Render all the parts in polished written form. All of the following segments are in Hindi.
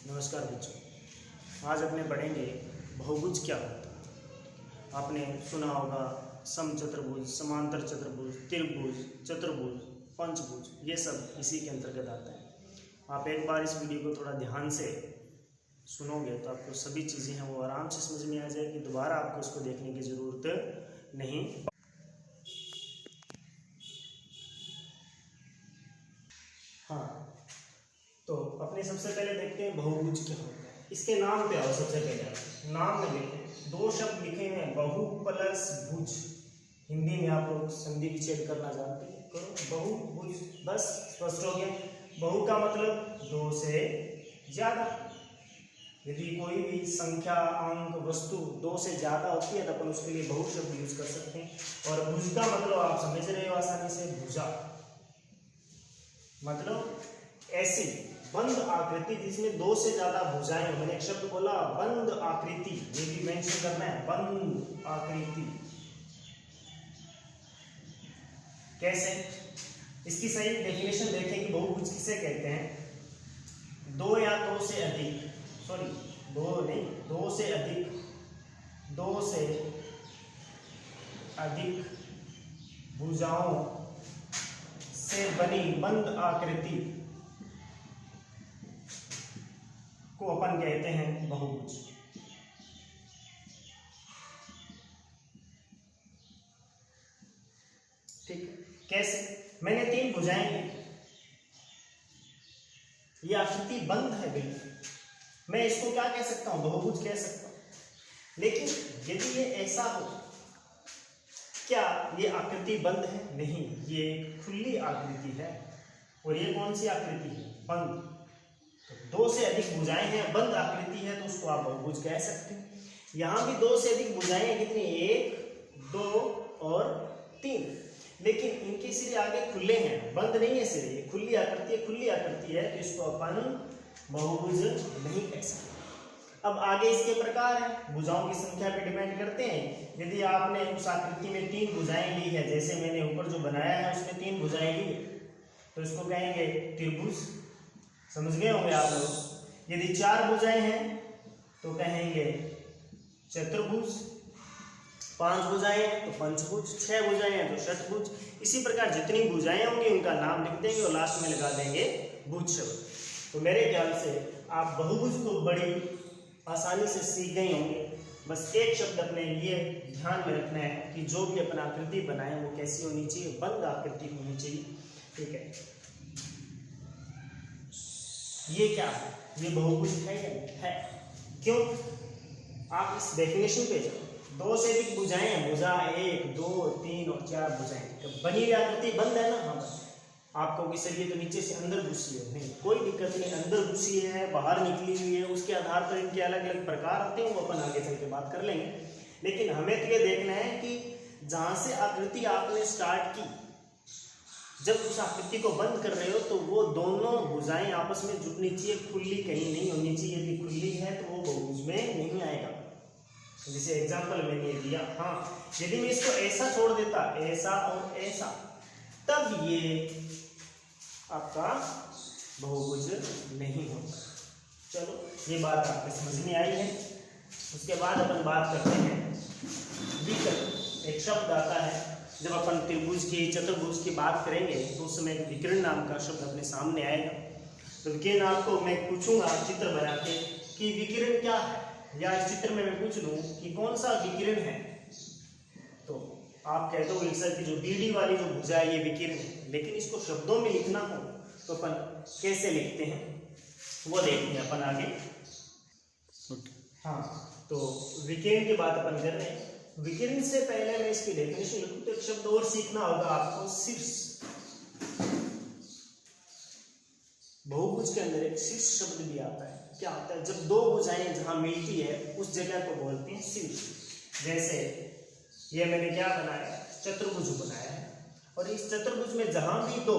नमस्कार बच्चों, आज अपने पढ़ेंगे बहुभुज क्या होता है। आपने सुना होगा समचतुर्भुज, समांतर चतुर्भुज, त्रिभुज, चतुर्भुज, पंचभुज, ये सब इसी के अंतर्गत आता है। आप एक बार इस वीडियो को थोड़ा ध्यान से सुनोगे तो आपको सभी चीज़ें हैं वो आराम से समझ में आ जाएगी। दोबारा आपको इसको देखने की ज़रूरत नहीं। हाँ, तो अपने सबसे पहले देखते हैं बहुभुज क्या होता है। इसके नाम पे आओ। सबसे पहले नाम में देखें, दो शब्द लिखे हुए हैं, बहु प्लस भुज। हिंदी में आप लोग संधि विच्छेद करना जानते हैं, करो बहुभुज, बस स्पष्ट हो गया। बहु का मतलब दो से ज्यादा। यदि कोई भी संख्या, अंक, वस्तु दो से ज्यादा होती है तो अपन उसके लिए बहु शब्द यूज कर सकते हैं। और भुज का मतलब आप समझ रहे हो आसानी से, भुजा मतलब ऐसी बंद आकृति जिसमें दो से ज्यादा भुजाएं हो। मैंने एक शब्द बोला बंद आकृति, ये भी मेंशन करना है, बंद आकृति। कैसे? इसकी सही डेफिनेशन देखें कि बहुभुज किसे कहते हैं। दो या दो से अधिक, सॉरी दो नहीं, दो से अधिक भुजाओं से बनी बंद आकृति को अपन कहते हैं बहुभुज। ठीक, कैसे? मैंने तीन भुजाएं ली, ये आकृति बंद है बिल्कुल, मैं इसको क्या कह सकता हूं? बहुभुज कह सकता हूं। लेकिन यदि ये ऐसा हो, क्या ये आकृति बंद है? नहीं, ये खुली आकृति है। और ये कौन सी आकृति है? बंद। तो दो से अधिक भुजाएं हैं, बंद आकृति है, तो उसको आप बहुभुज कह सकते हैं। यहां भी दो से अधिक भुजाएं हैं, कितनी? एक, दो और तीन। लेकिन इनके सिरे आगे खुले हैं, बंद नहीं है सिरे, खुली आकृति है। खुली आकृति है तो इसको अपन बहुभुज नहीं कह सकते। अब आगे इसके प्रकार है, भुजाओं की संख्या पे डिपेंड करते हैं। यदि आपने उस आकृति में तीन भुजाएं ली है, जैसे मैंने ऊपर जो बनाया है उसमें तीन भुजाएं ली है, तो इसको कहेंगे त्रिभुज। समझ गए होंगे आप लोग। यदि चार भुजाएं हैं तो कहेंगे चतुर्भुज, पांच भुजाएं हैं तो पंचभुज, छह भुजाएं हैं तो षटभुज। इसी प्रकार जितनी भुजाएं होंगी उनका नाम लिख देंगे और लास्ट में लगा देंगे भुज शब्द। तो मेरे ख्याल से आप बहुभुज को बड़ी आसानी से सीख गए होंगे। बस एक शब्द अपने लिए ध्यान में रखना है कि जो भी अपना आकृति बनाए वो कैसी होनी चाहिए? बंद आकृति होनी चाहिए। ठीक है, ये क्या है? ये बहुभुज है या नहीं है? क्यों? आप इस डेफिनेशन पे जाओ। दो से अधिक भुजाएं हैं, भुजा एक, दो, तीन और चार भुजाएं, तो बनी हुई आकृति बंद है ना? हाँ, आपको कि सर ये तो नीचे से अंदर घुसी है, नहीं, कोई दिक्कत नहीं। अंदर घुसी है, बाहर निकली हुई है, उसके आधार पर इनके अलग अलग प्रकार होते हैं, वो अपन आगे चल के बात कर लेंगे। लेकिन हमें तो ये देखना है कि जहां से आकृति आपने स्टार्ट की, जब उस आकृति को बंद कर रहे हो तो वो दोनों भुजाएं आपस में जुटनी चाहिए, खुली कहीं नहीं होनी चाहिए। यदि खुली है तो वो बहुभुज में नहीं आएगा। जैसे एग्जाम्पल मैंने दिया। हाँ, यदि मैं इसको ऐसा छोड़ देता, ऐसा और ऐसा, तब ये आपका बहुभुज नहीं होता। चलो, ये बात आपको समझ में आई है। उसके बाद अपन बात करते हैं विकर्ण। एक शब्द आता है, जब अपन त्रिभुज की, चतुर्भुज की बात करेंगे तो उस समय विकर्ण नाम का शब्द अपने सामने आएगा। तो विकर्ण आपको मैं पूछूंगा चित्र बना के कि विकर्ण क्या है, या इस चित्र में मैं पूछ लूं कि कौन सा विकर्ण है, तो आप कह दो सर की जो बीडी वाली जो भुजा है ये विकर्ण है। लेकिन इसको शब्दों में लिखना हो तो अपन कैसे लिखते हैं वो देखते हैं अपन आगे। हाँ, तो विकर्ण की बात अपन कर रहे हैं। विकर्ण से पहले मैं इसकी डेफिनेशन लिखूं तो एक शब्द और सीखना होगा आपको, शीर्ष। बहुभुज के अंदर एक शीर्ष शब्द भी आता है। क्या होता है? जब दो भुजाएं जहां मिलती है उस जगह को बोलते हैं शीर्ष। जैसे ये मैंने क्या बनाया? चतुर्भुज बनाया है, और इस चतुर्भुज में जहां भी दो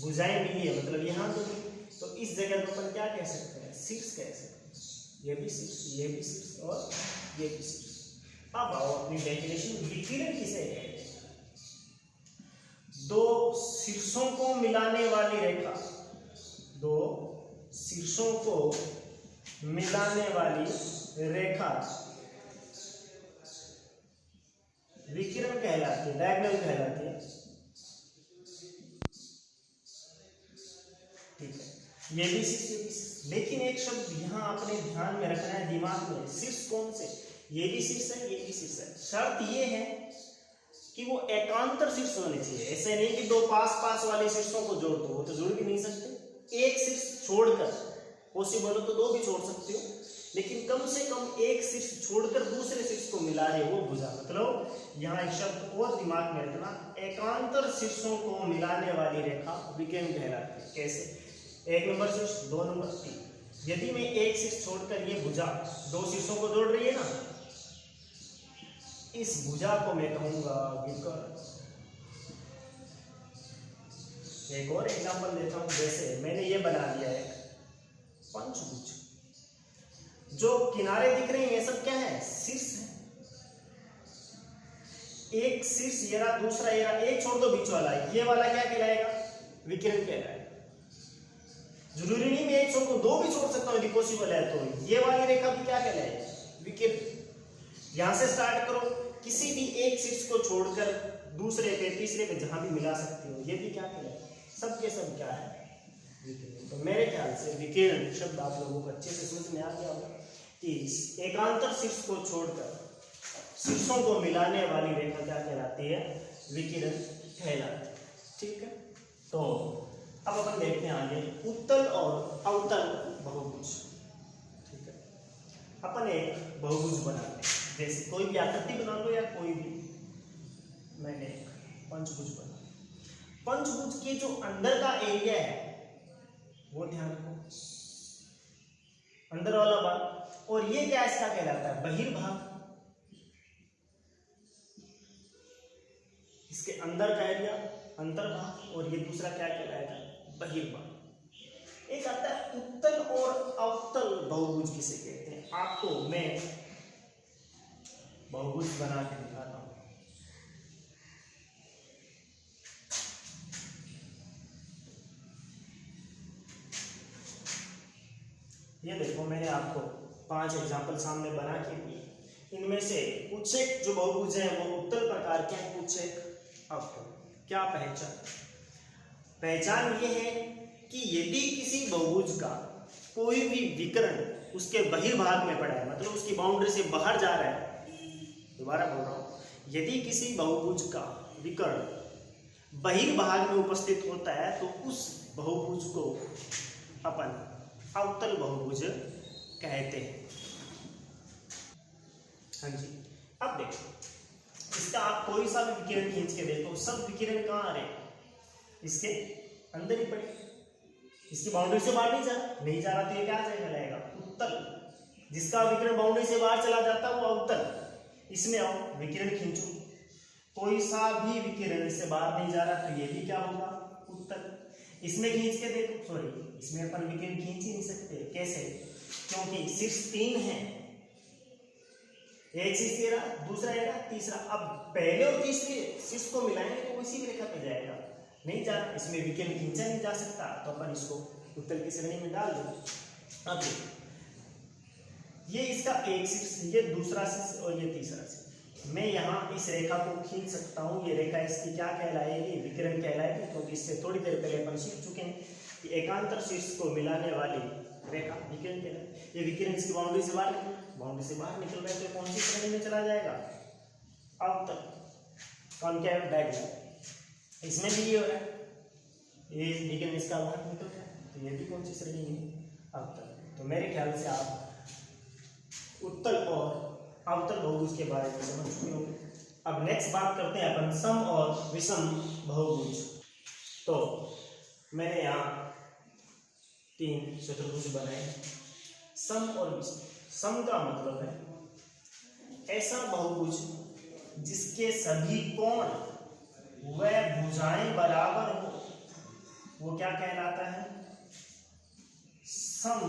भुजाएं मिली है, मतलब यहां तो इस जगह को अपन क्या कह सकते हैं? शीर्ष कह सकते हैं। ये भी शीर्ष, ये भी शीर्ष और ये भी शीर्ष। अब आओ अपनी डेफिनेशन, विकर्ण किसे कहते हैं? दो शीर्षों को मिलाने वाली रेखा, दो शीर्षों को मिलाने वाली रेखा विकिरण कहलाती है, डायगोनल कहलाती है। ठीक है, ये भी शीर्ष, लेकिन एक शब्द यहाँ आपने ध्यान में रखना है दिमाग में, शीर्ष कौन से, ये भी शीर्ष है, ये भी शीर्ष है। शर्त ये है कि वो एकांतर शीर्ष होने चाहिए। ऐसे नहीं कि दो पास पास वाले शीर्षों को जोड़ दो, वो तो जोड़ भी नहीं सकते। एक शीर्ष छोड़कर, पॉसिबल हो तो दो भी छोड़ सकते हो, लेकिन कम से कम एक शीर्ष छोड़कर दूसरे शीर्ष को मिला रहे वो भुजा। मतलब यहाँ एक शब्द और दिमाग में रखना, एकांतर शीर्षों को मिलाने वाली रेखा विकिरण कहलाती है। कैसे? एक नंबर शीर्ष, दो नंबर, तीन। यदि मैं एक शीर्ष छोड़कर ये भुजा दो शीर्षों को जोड़ रही है ना, इस भुजा को मैं कहूंगा विकर्ण। एक और एग्जांपल देता हूं, जैसे मैंने ये बना लिया है पंचभुज, जो किनारे दिख रहे हैं ये सब क्या है? शीर्ष है। एक शीर्ष ये रहा, दूसरा ये रहा, एक छोड़ दो बीच वाला, ये वाला क्या कहलाएगा? विकिरण कहलाएगा। जरूरी नहीं मैं एक छोड़ दूं, दो भी छोड़ सकता हूं यदि पॉसिबल है तो। ये वाली रेखा भी क्या कहलाएगी? विकिरण। यहां से स्टार्ट करो, किसी भी एक शीर्ष को छोड़कर दूसरे पे, तीसरे पे, जहां भी मिला सकते हो, ये भी क्या कहलाएगा? सब के सब क्या है? विकिरण। तो मेरे ख्याल से विकिरण शब्द आप लोगों को अच्छे से समझ में आ गया होगा कि एकांतर शीर्ष को छोड़कर शीर्षों को मिलाने वाली रेखा क्या कहलाती है? विकिरण कहलाती है। ठीक है, तो अब अपन देखते हैं आगे उत्तल और अवतल बहुभुज। ठीक है, अपन एक बहुभुज बनाते हैं, जैसे कोई भी आकृति बना लो या कोई भी, मैंने पंचभुज बना। पंचभुज के जो अंदर का एरिया है वो ध्यान रखो, अंदर वाला भाग, और ये क्या इसका कहलाता है? बहिर्भाग। इसके अंदर का एरिया अंतर्भाग, और ये दूसरा क्या कहलाएगा? बहिर्भाग। एक आता है उत्तल और अवतल बहुभुज किसे कहते हैं, आपको मैं बहुभुज बना के दिखाता हूं। ये देखो, मैंने आपको 5 एग्जाम्पल सामने बना के दिए। इनमें से कुछ एक जो बहुभुज है वो उत्तल प्रकार के हैं, कुछ एक अवतल। क्या पहचान ये है कि यदि किसी बहुभुज का कोई भी विकर्ण उसके बहिर्भाग में पड़ा है, मतलब उसकी बाउंड्री से बाहर जा रहा है, दोबारा बोल रहा हूं, यदि किसी बहुभुज का विकर्ण बहिर्भाग में उपस्थित होता है तो उस बहुभुज को अपन अवतल बहुभुज कहते हैं। हाँ जी, अब देखो इसका आप कोई सा भी विकिरण खींच के देखो, सब विकिरण कहाँ आ रहे हैं? इसके अंदर ही पड़े, इसकी बाउंड्री से बाहर नहीं जा रहा, तो ये क्या कहलाएगा? उत्तल। जिसका विकिरण बाउंड्री से बाहर चला जाता है वो अवतल। इसमें आओ, विकिरण खींचो, कोई सा भी विकिरण इससे बाहर नहीं जा रहा तो ये भी क्या होगा? उत्तल। इसमें खींच के देखो, सॉरी इसमें अपन विकिरण खींच ही नहीं सकते। कैसे? क्योंकि शीर्ष 3 है, एक शीर्ष ये रहा, दूसरा ये रहा, तीसरा। अब पहले और तीसरे शीर्ष को मिलाएंगे तो इसी भी रेखा पे जाएगा, नहीं जा, इसमें विकिरण खींचा नहीं जा सकता, तो अपन इसको उत्तल की श्रेणी में डाल दो। अब ये इसका एक शीर्ष, ये दूसरा शीर्ष और ये तीसरा शीर्ष। मैं यहाँ इस रेखा को खींच सकता हूँ, ये रेखा इसकी क्या कहलाएगी? विकिरण कहलाएगी, क्योंकि इससे थोड़ी देर पहले अपन सीख चुके हैं कि एकांतर शीर्ष को मिलाने वाली रेखा विकिरण कहलाएगी। ये विकिरण इसकी बाउंड्री से बाहर निकल रहा है, तो कौन सी श्रेणी में चला जाएगा? अवतल, कॉनकेव डायगोनल। इसमें भी ये हो रहा है, ये विकिरण इसका बाहर निकल रहा है, तो ये भी कौन सी श्रेणी में? अवतल। तो मेरे ख्याल से आप उत्तल और अवतल बहुभुज के बारे में समझ चुके होंगे। अब नेक्स्ट बात करते हैं अपन सम और विषम बहुभुज। तो मैंने यहाँ 3 चतुर्भुज बनाए, सम और विषम। सम का मतलब है ऐसा बहुभुज जिसके सभी कोण व भुजाएं बराबर हो, वो क्या कहलाता है? सम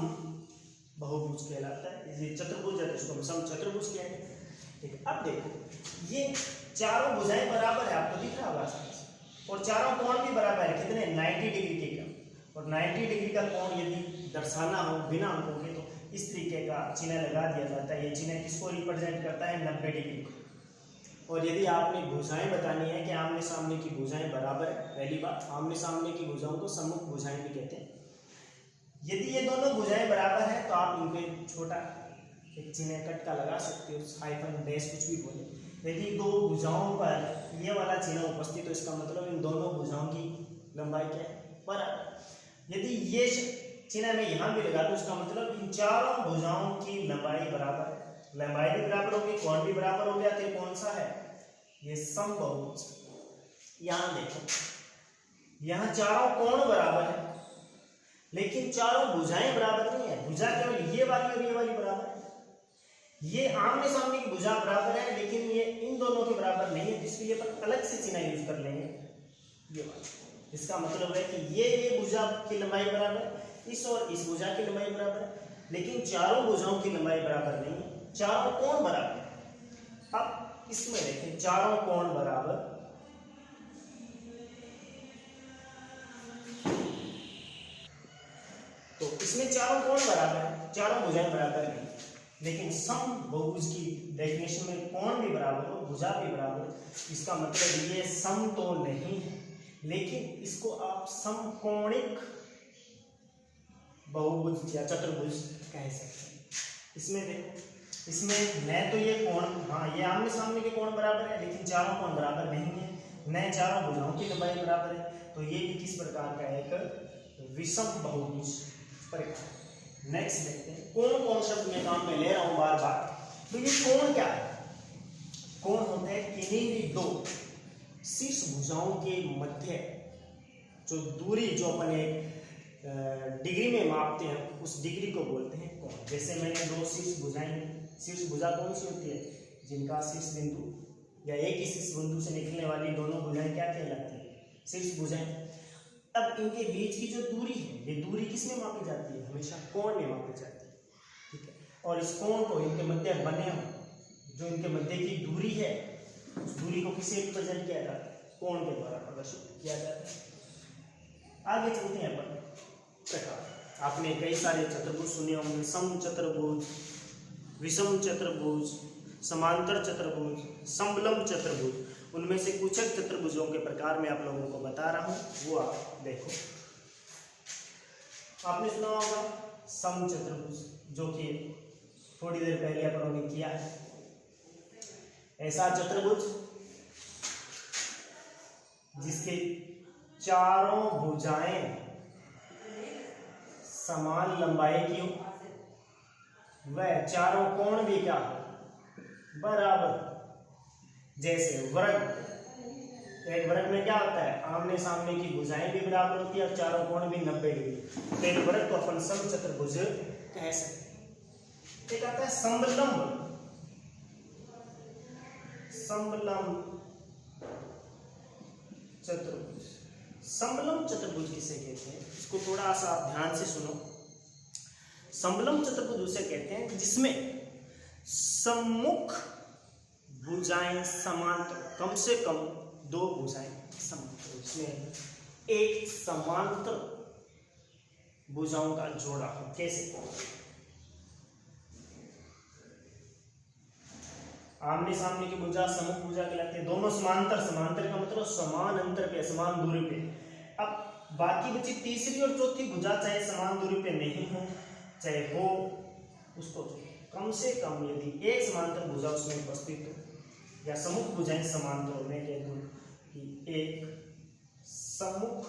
बहुभुज कहलाता है। ये चतुर्भुज है, इसको हम सम चतुर्भुज कहते हैं। ठीक है, अब देखो ये चारों भुजाएं बराबर है, आपको दिख रहा होगा, और चारों कोण भी बराबर है। कितने? 90 डिग्री के क्रम। और 90 डिग्री का कोण यदि दर्शाना हो बिना अंकों के तो इस तरीके का चिन्ह लगा दिया जाता है। ये चिन्ह किसको रिप्रेजेंट करता है? 90 डिग्री को। और यदि आपने भुजाएं बतानी है कि आमने सामने की भुजाएं बराबर है, पहली बात आमने सामने की भुजाओं को सम्मुख भुजाएं भी कहते हैं। यदि ये दोनों भुजाएं बराबर है तो आप इनपे छोटा एक चिन्ह कट का लगा सकते हो, हाइफन डैश कुछ भी बोले। यदि दो भुजाओं पर ये वाला चिन्ह उपस्थित तो इसका मतलब इन दोनों भुजाओं की लंबाई क्या है? बराबर। यदि ये चिन्ह मैं यहाँ भी लगा दूं इसका मतलब इन चारों भुजाओं की लंबाई बराबर है। लंबाई भी बराबर होगी, कोण भी बराबर हो गया, तो कौन सा है? ये समबाहुभुज। यहाँ देखो, यहाँ चारों कोण बराबर है लेकिन चारों भुजाएं बराबर नहीं है। भुजा केवल ये वाली और ये वाली बराबर है। ये आमने सामने की भुजा बराबर है लेकिन ये इन दोनों के बराबर नहीं है, इसलिए अपन अलग से चिन्ह यूज कर लेंगे ये वाला। इसका मतलब है कि ये भुजा की लंबाई बराबर है, इस और इस भुजा की लंबाई बराबर है, लेकिन चारों भुजाओं की लंबाई बराबर नहीं है। चारों कोण बराबर है। अब इसमें देखें, चारों कोण बराबर, तो इसमें चारों कोण बराबर है, चारों भुजाएं बराबर नहीं, लेकिन समबाहुभुज की डेफिनेशन में कोण भी बराबर हो, भुजा भी बराबर हो। इसका मतलब ये सम तो नहीं है, लेकिन इसको आप समकोणिक बहुभुज या चतुर्भुज कह सकते हैं। इसमें देखो, इसमें न तो ये कोण, हाँ ये आमने सामने के कोण बराबर है लेकिन चारों कोण बराबर नहीं है, न चारों भुजाओं की लंबाई बराबर है, तो ये भी किस प्रकार का एक विषम बहुभुज प्रकार। नेक्स्ट देखते हैं, कोण कौन शब्द में काम में ले रहा हूं बार बार। तो ये कोण क्या है? कोण होते हैं किन्हीं भी दो शीर्ष भुजाओं के मध्य जो दूरी, जो अपन एक डिग्री में मापते हैं उस डिग्री को बोलते हैं कोण। जैसे मैंने दो शीर्ष भुजाएं, शीर्ष भुजा कौन सी होती है? जिनका शीर्ष बिंदु या एक ही शीर्ष बिंदु से निकलने वाली दोनों भुजाएं क्या कहलाती है? शीर्ष भुजाएं। अब इनके बीच की जो दूरी है, ये दूरी किस में मापी जाती है? हमेशा कोण में मापी जाती है, ठीक है। और इस कोण को इनके मध्य बने जो इनके मध्य की दूरी है, उस दूरी को किससे रिप्रेजेंट किया जाता है? कोण के द्वारा प्रदर्शित किया जाता है। आगे चलते हैं अपन प्रकार। आपने कई सारे चतुर्भुज सुने होंगे, सम चतुर्भुज, विषम चतुर्भुज, समांतर चतुर्भुज, समलंब चतुर्भुज। उनमें से कुछ चतुर्भुजों के प्रकार मैं आप लोगों को बता रहा हूं, वो आप देखो। आपने सुना होगा सम चतुर्भुज, जो कि थोड़ी देर पहले अपन ने किया है। ऐसा चतुर्भुज जिसके चारों भुजाएं समान लंबाई की हो, वह चारों कोण भी क्या बराबर। जैसे वर्ग, एक वर्ग में क्या होता है? आमने सामने की भुजाएं भी बराबर होती है और चारों कोण भी 90 डिग्री। तो एक वर्ग को अपन समचतुर्भुज कह सकते हैं। एक आता है समलंब। समलंब चतुर्भुज। समलंब चतुर्भुज किसे कहते हैं? इसको थोड़ा सा आप ध्यान से सुनो। समलंब चतुर्भुज उसे कहते हैं जिसमें सम्मुख भुजाएं समांतर, कम से कम दो भुजाएं समांतर, इसमें एक समांतर भुजाओं का जोड़ा हो। कैसे? आमने सामने की भुजा सम्मुख भुजा कहलाती है, दोनों समांतर। समांतर का मतलब समान अंतर पे, समान दूरी पे। अब बाकी बची तीसरी और चौथी भुजा चाहे समान दूरी पे नहीं हो, चाहे हो, उसको कम से कम यदि एक समांतर भुजा उसमें उपस्थित हो या सम्मुख भुजाएं समांतर हो, मैं कह दूं कि एक सम्मुख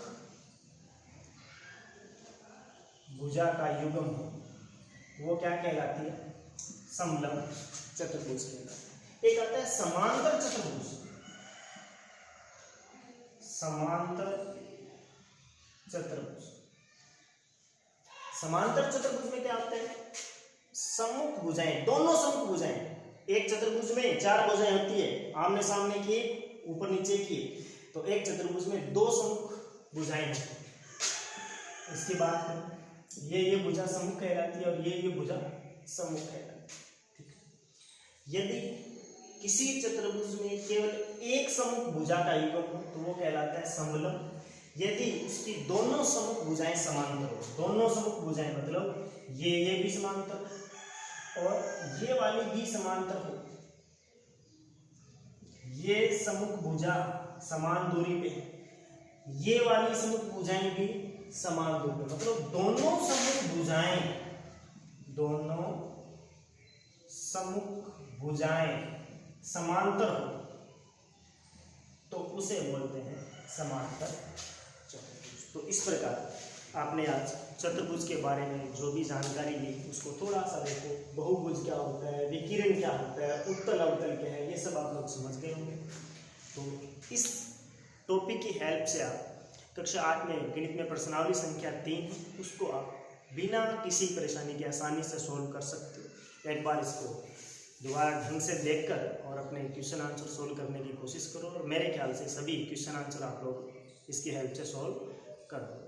भुजा का युग्म हो, वो क्या कहलाती है? समलंब चतुर्भुज कहलाती है। एक आता है समांतर चतुर्भुज। समांतर चतुर्भुज, समांतर चतुर्भुज में क्या होता है? सम्मुख भुजाएं, दोनों सम्मुख भुजाएं। एक चतुर्भुज में चार भुजाएं होती है, आमने सामने की, ऊपर नीचे की। तो एक चतुर्भुज में दो सम्मुख भुजाएं होती है। इसके बाद ये भुजा सम्मुख कहलाती है और ये भुजा सम्मुख कहलाती है। यदि किसी चतुर्भुज में केवल एक सम्मुख भुजा का युग्म हो तो वो कहलाता है समलंब। यदि उसकी दोनों सम्मुख भुजाएं समांतर हो, दोनों सम्मुख भुजाएं मतलब ये भी समांतर और ये वाली भी समांतर हो, ये सम्मुख भुजा समान दूरी पे है, ये वाली सम्मुख भुजाएं भी समान दूरी पे, मतलब दोनों सम्मुख भुजाएं समांतर हो तो उसे बोलते हैं समांतर चतुर्भुज। तो इस प्रकार आपने आज चतुर्भुज के बारे में जो भी जानकारी ली उसको थोड़ा सा देखो, बहुभुज क्या होता है, विकिरण क्या होता है, उत्तल अवतल क्या है, ये सब आप लोग समझ गए होंगे। तो इस टॉपिक की हेल्प से आप कक्षा 8 में गणित में प्रश्नावली संख्या 3 उसको आप बिना किसी परेशानी के आसानी से सोल्व कर सकते हो। एक बार इसको दोबारा ढंग से देखकर और अपने क्वेश्चन आंसर सोल्व करने की कोशिश करो और मेरे ख्याल से सभी क्वेश्चन आंसर आप लोग इसकी हेल्प से सोल्व कर दो।